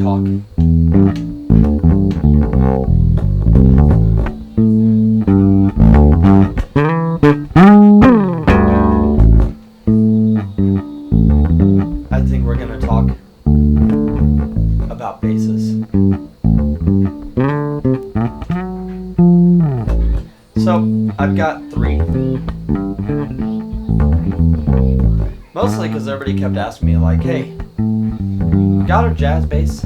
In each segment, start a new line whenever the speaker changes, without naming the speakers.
talk. I think we're gonna talk about basses. So, I've got 3. Mostly because everybody kept asking me, like, hey, got a jazz bass?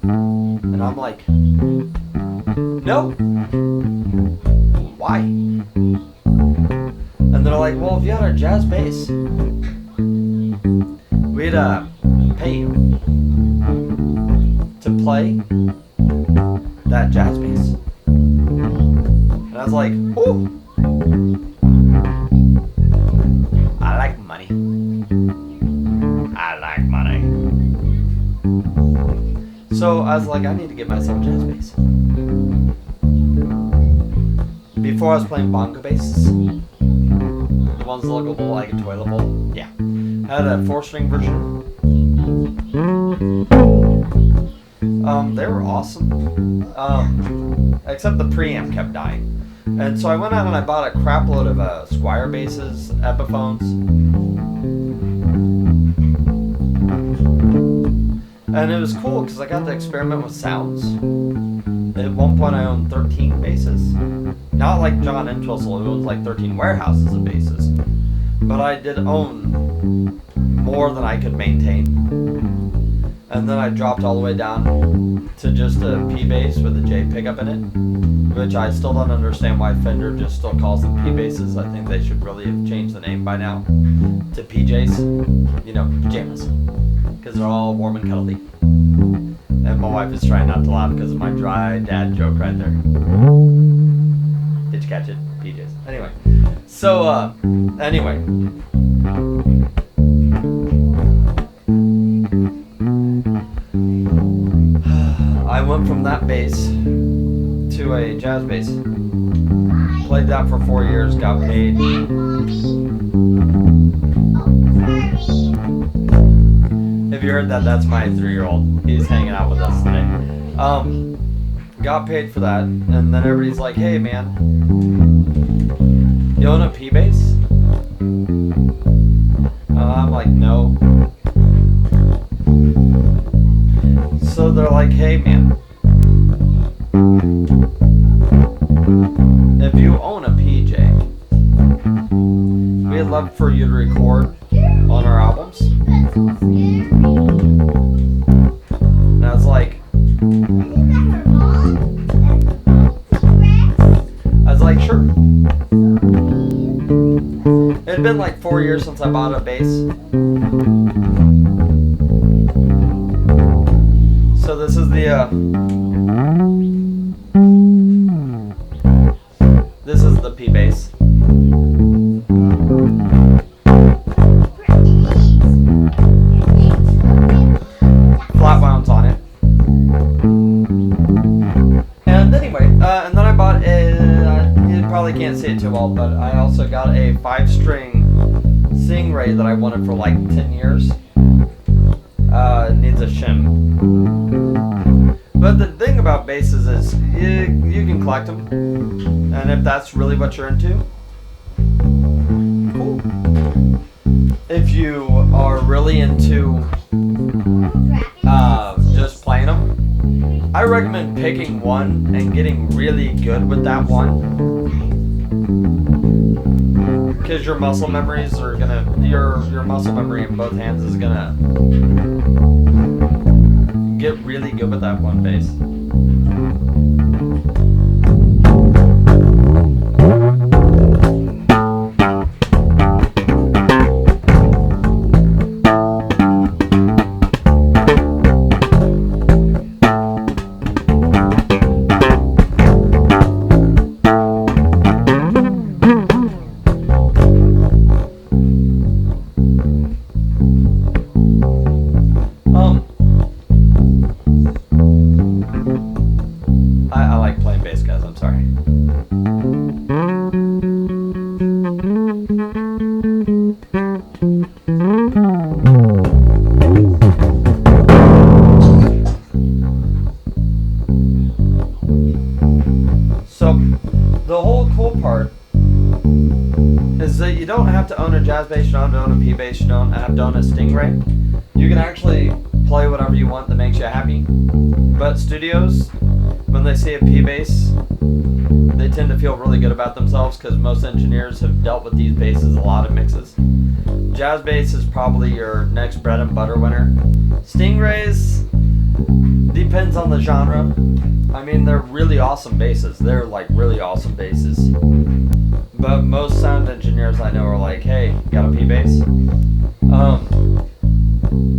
And I'm like, no. Why? And they're like, well, if you had a jazz bass, we'd pay you to play that jazz bass. And I was like, oh, I like money. I like money. So I was like, I need to get myself a jazz bass. Before I was playing bongo basses, the ones that look like a toilet bowl. Yeah. I had a 4-string version. They were awesome. Except the preamp kept dying. And so I went out and I bought a crap load of Squier basses, Epiphones. And it was cool because I got to experiment with sounds. At one point I owned 13 basses. Not like John Entwistle, who owns like 13 warehouses of basses. But I did own more than I could maintain. And then I dropped all the way down to just a P bass with a J pickup in it, which I still don't understand why Fender just still calls them P basses. I think they should really have changed the name by now to PJs, you know, pajamas, because they're all warm and cuddly. And my wife is trying not to laugh because of my dry dad joke right there. Did you catch it? PJs. Anyway, so anyway. I went from that bass to a jazz bass. Played that for 4 years, got paid. If you heard that, that's my 3-year-old. He's hanging out with us today. Got paid for that, and then everybody's like, hey man, you own a P bass? I'm like, no. So they're like, hey man, if you own a PJ, we'd love for you to record on our albums. And I was like, sure. It had been like 4 years since I bought a bass. So this is the P bass. Flat wounds on it. And anyway, and then I bought you probably can't see it too well, but I also got a 5-string Stingray that I wanted for like 10 years. It needs a shim. But the thing about basses is you can collect them, and if that's really what you're into, cool. If you are really into just playing them, I recommend picking one and getting really good with that one, because your muscle memories are gonna your muscle memory in both hands is gonna get really good with that one bass. I like playing bass, guys, I'm sorry. have to own a jazz bass, you don't have to own a P bass, you don't have to own a Stingray. You can actually play whatever you want that makes you happy. But studios, when they see a P bass, they tend to feel really good about themselves because most engineers have dealt with these basses a lot in mixes. Jazz bass is probably your next bread and butter winner. Stingrays, depends on the genre. I mean, they're really awesome basses. They're like really awesome basses. But most sound engineers I know are like, hey, you got a P bass?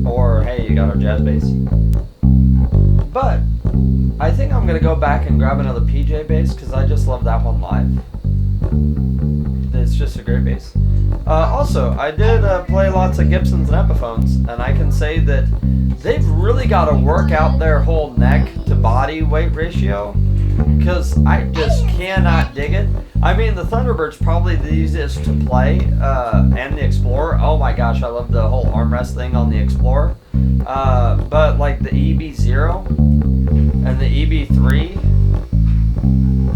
Or hey, you got a jazz bass? But I think I'm gonna go back and grab another PJ bass because I just love that one live. It's just a great bass. Also, I did play lots of Gibsons and Epiphones, and I can say that they've really got to work out their whole neck to body weight ratio because I just cannot dig it. I mean, the Thunderbird's probably the easiest to play, and the Explorer. Oh my gosh, I love the whole armrest thing on the Explorer. But like the EB0 and the EB3,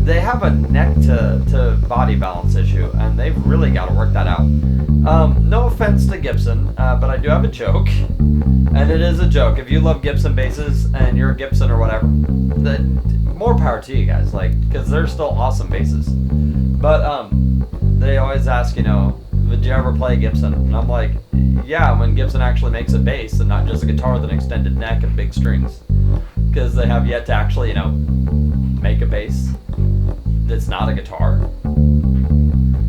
they have a neck to body balance issue, and they've really got to work that out. No offense to Gibson, but I do have a joke, and it is a joke. If you love Gibson basses and you're a Gibson or whatever, then more power to you guys, like, because they're still awesome basses. But they always ask, would you ever play Gibson? And I'm like, yeah, when Gibson actually makes a bass and not just a guitar with an extended neck and big strings, because they have yet to actually, make a bass that's not a guitar.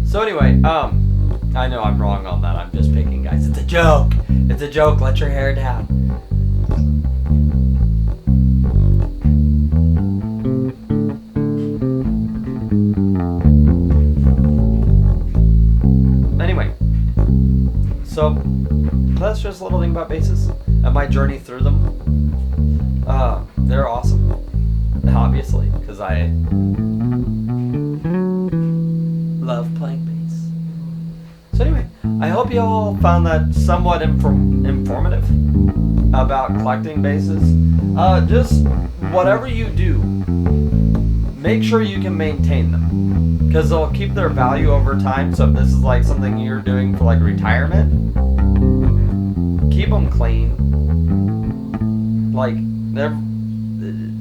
So anyway, I know I'm wrong on that. I'm just picking, guys. It's a joke. It's a joke. Let your hair down. Anyway, so that's just a little thing about basses and my journey through them. They're awesome, obviously, because I love playing bass. So anyway, I hope you all found that somewhat informative about collecting basses. Just whatever you do, make sure you can maintain them, because they'll keep their value over time. So if this is like something you're doing for like retirement, keep them clean. Like, they're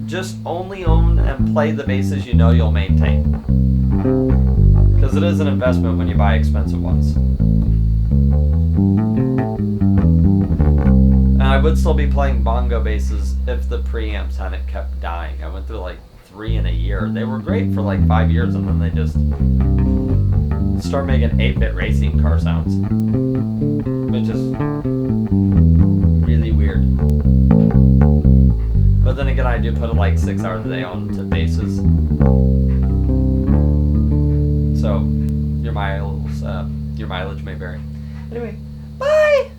just only own and play the basses you know you'll maintain, because it is an investment when you buy expensive ones. And I would still be playing bongo basses if the preamps hadn't kept dying. I went through like 3 in a year. They were great for like 5 years, and then they just start making 8-bit racing car sounds, which is really weird. But then again, I do put like 6 hours a day onto basses, so your mileage may vary. Anyway, bye!